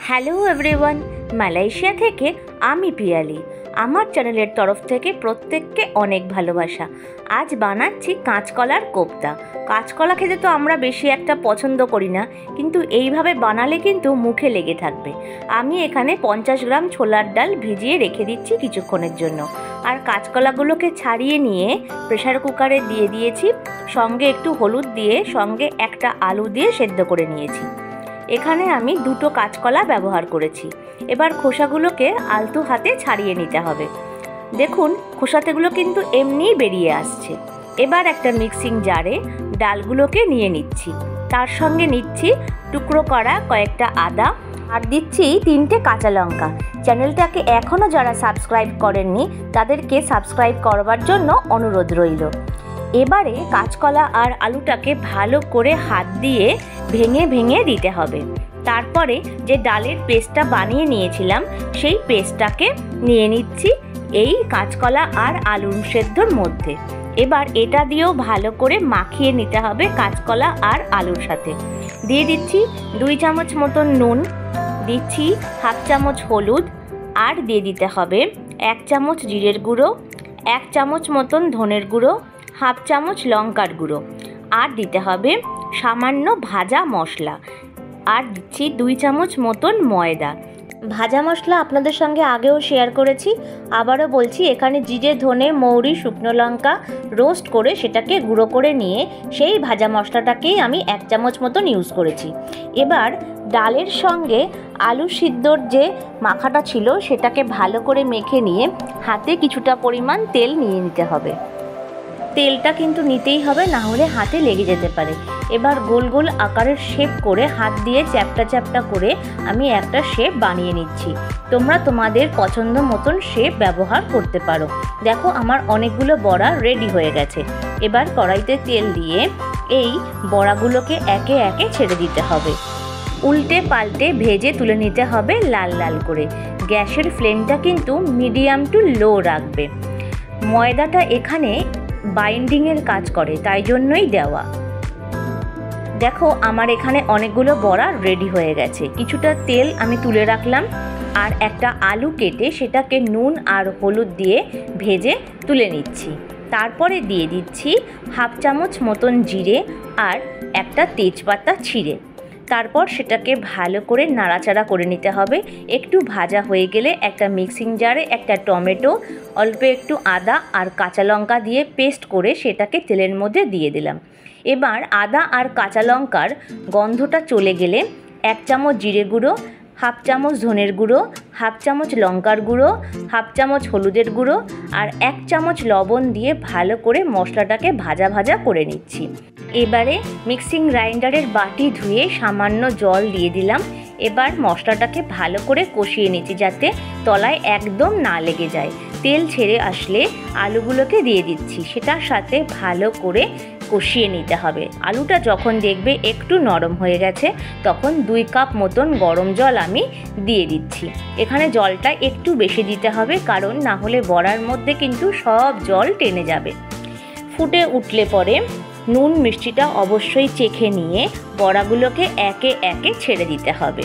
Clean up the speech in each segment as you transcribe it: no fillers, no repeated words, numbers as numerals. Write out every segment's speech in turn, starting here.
Hello everyone, Malaysia থেকে আমি পিয়ালি। আমার চ্যানেলের তরফ থেকে প্রত্যেককে অনেক ভালোবাসা। আজ বানাচ্ছি কাঁচকলার কোপ্তা। কাঁচকলা খেতে তো আমরা বেশি একটা পছন্দ করি না, কিন্তু এইভাবে বানালে কিন্তু মুখে লেগে থাকবে। আমি এখানে 50 গ্রাম ছোলার ডাল ভিজিয়ে রেখে দিচ্ছি কিছুক্ষণের জন্য। আর কাঁচকলাগুলোকে ছাড়িয়ে নিয়ে প্রেসার কুকারে দিয়ে দিয়েছি, সঙ্গে একটু হলুদ দিয়ে সঙ্গে একটা আলু দিয়ে সেদ্ধ করে নিয়েছি। এখানে আমি 2টো কাঁচকলা ব্যবহার করেছি। এবার খোসাগুলোকে আলতু হাতে ছাড়িয়ে নিতে হবে। দেখুন খোসাতেগুলো কিন্তু এমনিই বেরিয়ে আসছে। এবার একটা মিক্সিং জারে ডালগুলোকে নিয়ে নিচ্ছি, তার সঙ্গে নিচ্ছি টুকরো করা কয়েকটা আদা, আর দিচ্ছি 3টে কাঁচা লঙ্কা। চ্যানেলটাকে এখনও যারা সাবস্ক্রাইব করেননি তাদেরকে সাবস্ক্রাইব করবার জন্য অনুরোধ রইল। এবারে কাঁচকলা আর আলুটাকে ভালো করে হাত দিয়ে ভেঙে ভেঙে দিতে হবে। তারপরে যে ডালের পেস্টটা বানিয়ে নিয়েছিলাম সেই পেস্টটাকে নিয়ে নিচ্ছি এই কাঁচকলা আর আলু সেদ্ধর মধ্যে। এবার এটা দিয়েও ভালো করে মাখিয়ে নিতে হবে কাঁচকলা আর আলুর সাথে। দিয়ে দিচ্ছি 2 চামচ মতন নুন, দিচ্ছি 1/2 চামচ হলুদ, আর দিয়ে দিতে হবে 1 চামচ জিরের গুঁড়ো, 1 চামচ মতন ধনের গুঁড়ো, 1/2 চামচ লঙ্কার গুঁড়ো, আর দিতে হবে সামান্য ভাজা মশলা, আর দিচ্ছি 2 চামচ মতন ময়দা। ভাজা মশলা আপনাদের সঙ্গে আগেও শেয়ার করেছি, আবারও বলছি, এখানে জিরে, ধনে, মৌরি, শুকনো লঙ্কা রোস্ট করে সেটাকে গুঁড়ো করে নিয়ে সেই ভাজা মশলাটাকেই আমি 1 চামচ মতন ইউজ করেছি। এবার ডালের সঙ্গে আলু সিদ্ধর যে মাখাটা ছিল সেটাকে ভালো করে মেখে নিয়ে হাতে কিছুটা পরিমাণ তেল নিয়ে নিতে হবে। তেলটা কিন্তু নিতেই হবে, না হলে হাতে লেগে যেতে পারে। এবার গোল গোল আকারের শেপ করে হাত দিয়ে চ্যাপটা চ্যাপটা করে আমি একটা শেপ বানিয়ে নিচ্ছি। তোমরা তোমাদের পছন্দ মতন শেপ ব্যবহার করতে পারো। দেখো আমার অনেকগুলো বড়া রেডি হয়ে গেছে। এবার কড়াইতে তেল দিয়ে এই বড়াগুলোকে একে একে ছেড়ে দিতে হবে। উল্টে পাল্টে ভেজে তুলে নিতে হবে লাল লাল করে। গ্যাসের ফ্লেমটা কিন্তু মিডিয়াম টু লো রাখবে। ময়দাটা এখানে বাইন্ডিংয়ের কাজ করে, তাই জন্যই দেওয়া। দেখো আমার এখানে অনেকগুলো বড়া রেডি হয়ে গেছে। কিছুটা তেল আমি তুলে রাখলাম, আর একটা আলু কেটে সেটাকে নুন আর হলুদ দিয়ে ভেজে তুলে নিচ্ছি। তারপরে দিয়ে দিচ্ছি 1/2 চামচ মতন জিরে আর একটা তেজপাতা ছিঁড়ে। তারপর সেটাকে ভালো করে নাড়াচাড়া করে নিতে হবে। একটু ভাজা হয়ে গেলে একটা মিক্সিং জারে একটা টমেটো, অল্প একটু আদা আর কাঁচা লঙ্কা দিয়ে পেস্ট করে সেটাকে তেলের মধ্যে দিয়ে দিলাম। এবার আদা আর কাঁচা লঙ্কার গন্ধটা চলে গেলে 1 চামচ জিরে গুঁড়ো, 1/2 চামচ ধনের গুঁড়ো, 1/2 চামচ লঙ্কার গুঁড়ো, 1/2 চামচ হলুদের গুঁড়ো আর 1 চামচ লবণ দিয়ে ভালো করে মশলাটাকে ভাজা ভাজা করে নিচ্ছি। এবারে মিক্সিং গ্রাইন্ডারের বাটি ধুয়ে সামান্য জল দিয়ে দিলাম। এবার মশলাটাকে ভালো করে কষিয়ে নিচ্ছি যাতে তলায় একদম না লেগে যায়। তেল ছেড়ে আসলে আলুগুলোকে দিয়ে দিচ্ছি, সেটার সাথে ভালো করে কষিয়ে নিতে হবে। আলুটা যখন দেখবে একটু নরম হয়ে গেছে তখন 2 কাপ মতন গরম জল আমি দিয়ে দিচ্ছি। এখানে জলটা একটু বেশি দিতে হবে, কারণ না হলে বড়ার মধ্যে কিন্তু সব জল টেনে যাবে। ফুটে উঠলে পরে নুন মিষ্টিটা অবশ্যই চেখে নিয়ে বড়াগুলোকে একে একে ছেড়ে দিতে হবে।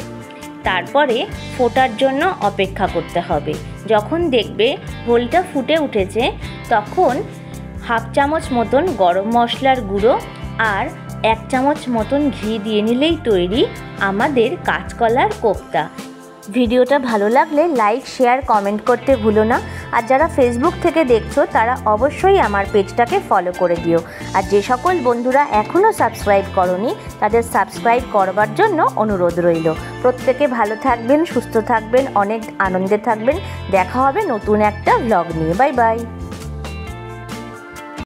তারপরে ফোটার জন্য অপেক্ষা করতে হবে। যখন দেখবে ঝোলটা ফুটে উঠেছে তখন 1/2 চামচ মতন গরম মশলার গুঁড়ো আর 1 চামচ মতন ঘি দিয়ে নিলেই তৈরি আমাদের কাঁচকলার কোপ্তা। ভিডিওটা ভালো লাগলে লাইক, শেয়ার, কমেন্ট করতে ভুলো না। আর যারা ফেসবুক থেকে দেখছো তারা অবশ্যই আমার পেজটাকে ফলো করে দিও। আর যে সকল বন্ধুরা এখনও সাবস্ক্রাইব করোনি তাদের সাবস্ক্রাইব করবার জন্য অনুরোধ রইল। প্রত্যেকে ভালো থাকবেন, সুস্থ থাকবেন, অনেক আনন্দে থাকবেন। দেখা হবে নতুন একটা ব্লগ নিয়ে। Bye bye.